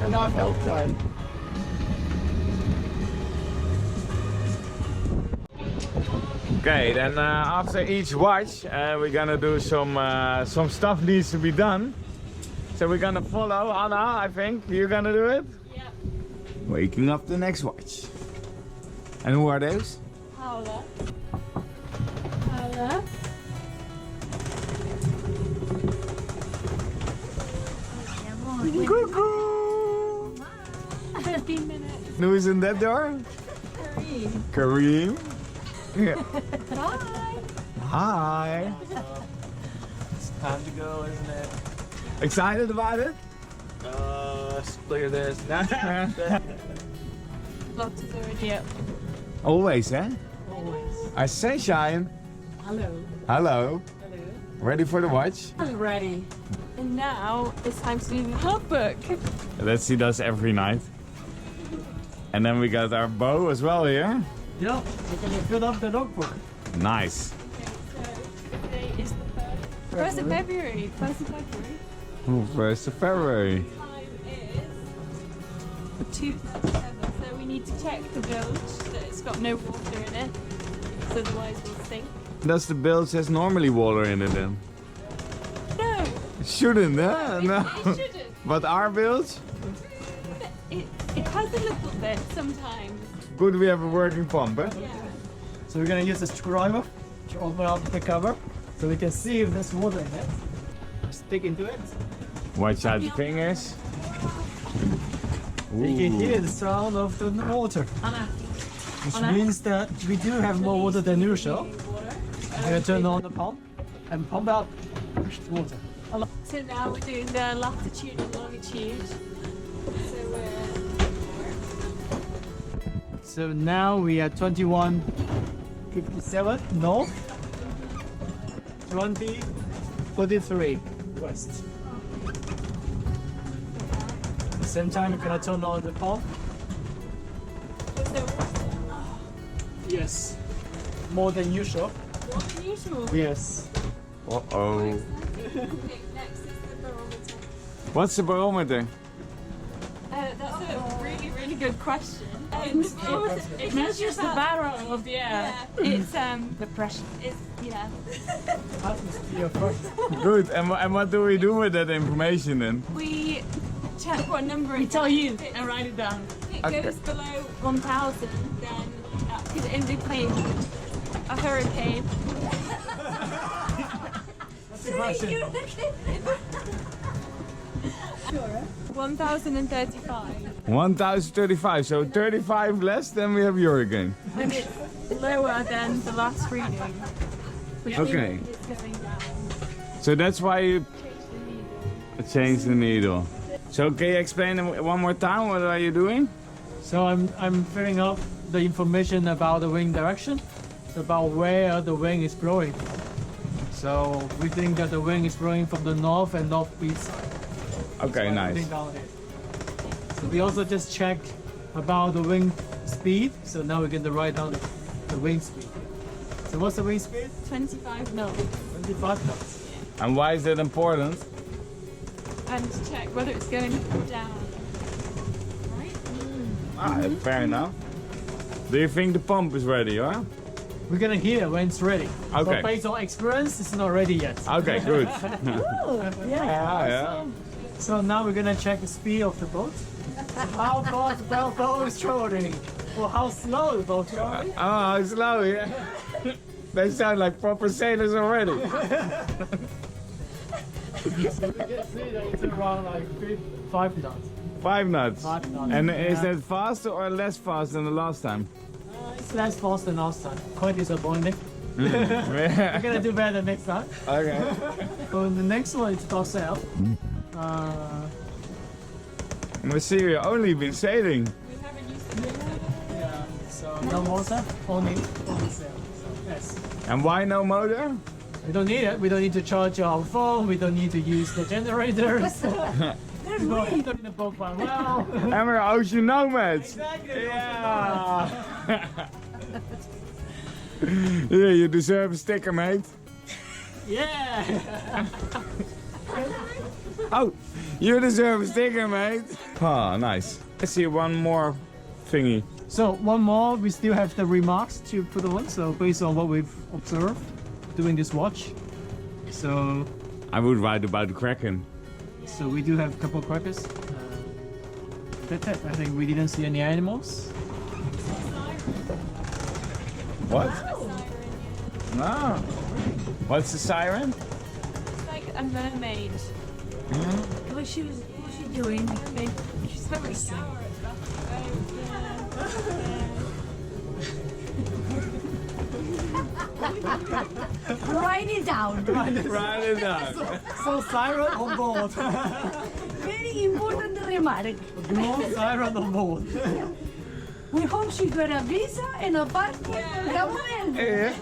enough help time. Okay, then after each watch, we're gonna do some stuff needs to be done. So we're gonna follow Anna, I think. You're gonna do it? Yeah. Waking up the next watch. And who are those? Paula. Paula. Cuckoo! 15 minutes. Who is in that door? Kareem. Kareem. Yeah. Bye. Hi. It's time to go, isn't it? Excited about it? Look at this. Lots is already up. Always, eh? Always. Our sunshine. Hello. Hello. Hello. Ready for the watch? I'm ready. And now it's time to do the logbook. That's he does every night. And then we got our bow as well here. Yeah, we're gonna fill up the logbook. Nice. Okay, so today is the 1st of February. 1st of February. Ooh, 1st of February. Time is 2:37. So we need to check the bilge that it's got no water in it. So otherwise we'll sink. Does the bilge has normally water in it then? No! It shouldn't, huh? No. It shouldn't. But our bilge? It has a little bit sometimes. Good we have a working pump, eh? Yeah. So we're gonna use a screwdriver to open up the cover so we can see if there's water in it. Stick into it. Watch out the fingers. You can Ooh. hear the sound of the water, Anna. which Anna. means that we do have more water than usual. I'm gonna turn on the pump and pump out the water. So now we're doing the latitude and longitude. So now we are 21:57 north, 20:43 west. At the same time, we're gonna turn on the pump. Yes, more than usual. More than usual. Yes. Uh-oh. Okay, next is the barometer. What's the barometer? That's a really, really good question. It measures the barrel of the air. Yeah. It's the pressure. It's Atmosphere pressure. Good. And what do we do with that information then? We check what number. We tell you and write it down. It Okay. goes below 1,000, then that could indicate a hurricane. That's the question. 1,035. 1035. So 35 less than we have hurricane. And it's lower than the last reading. Which Okay. means it's going down. So that's why you change the needle. So can you explain one more time what are you doing? So I'm filling up the information about the wind direction, about where the wind is blowing. So we think that the wind is blowing from the north and northeast side. Okay, That's why we nice. think down here. So we also just check about the wind speed. So now we can write down the wind speed. So what's the wind speed? 25 knots. 25 knots. And why is that important? And to check whether it's going down. Right? Ah, fair enough. Do you think the pump is ready, huh? We're gonna hear when it's ready. Okay. So based on experience, it's not ready yet. Okay, good. Yeah. So now we're gonna check the speed of the boat. How fast the boat is traveling, or how slow the boat is traveling. Oh, slow, yeah. They sound like proper sailors already. So we can see that it's around like 5 knots. 5 knots. 5 knots. And is Yeah. that faster or less fast than the last time? It's less fast than last time. Quite disappointing. Yeah. We're gonna do better next time. Okay. So the next one is go south. We see you only been sailing. We haven't used the motor. Yeah. So no water, only sail. So yes. And why no motor? We don't need it. We don't need to charge our phone. We don't need to use the generators. We don't need the boat by well. And we're ocean nomads. Exactly. Yeah. Yeah, you deserve a sticker, mate. Yeah. Oh, you deserve a sticker, mate. Oh, nice. I see one more thingy. So one more, we still have the remarks to put on. So based on what we've observed during this watch. So I would write about the kraken. So we do have a couple of crackers. That's it. I think we didn't see any animals. What? No. What's the siren? It's like a mermaid. What's she doing? She's very sad. Write it down. Write it down. So siren on board. Very important remark. No siren on board. We hope she got a visa and a passport. Come on. Yeah.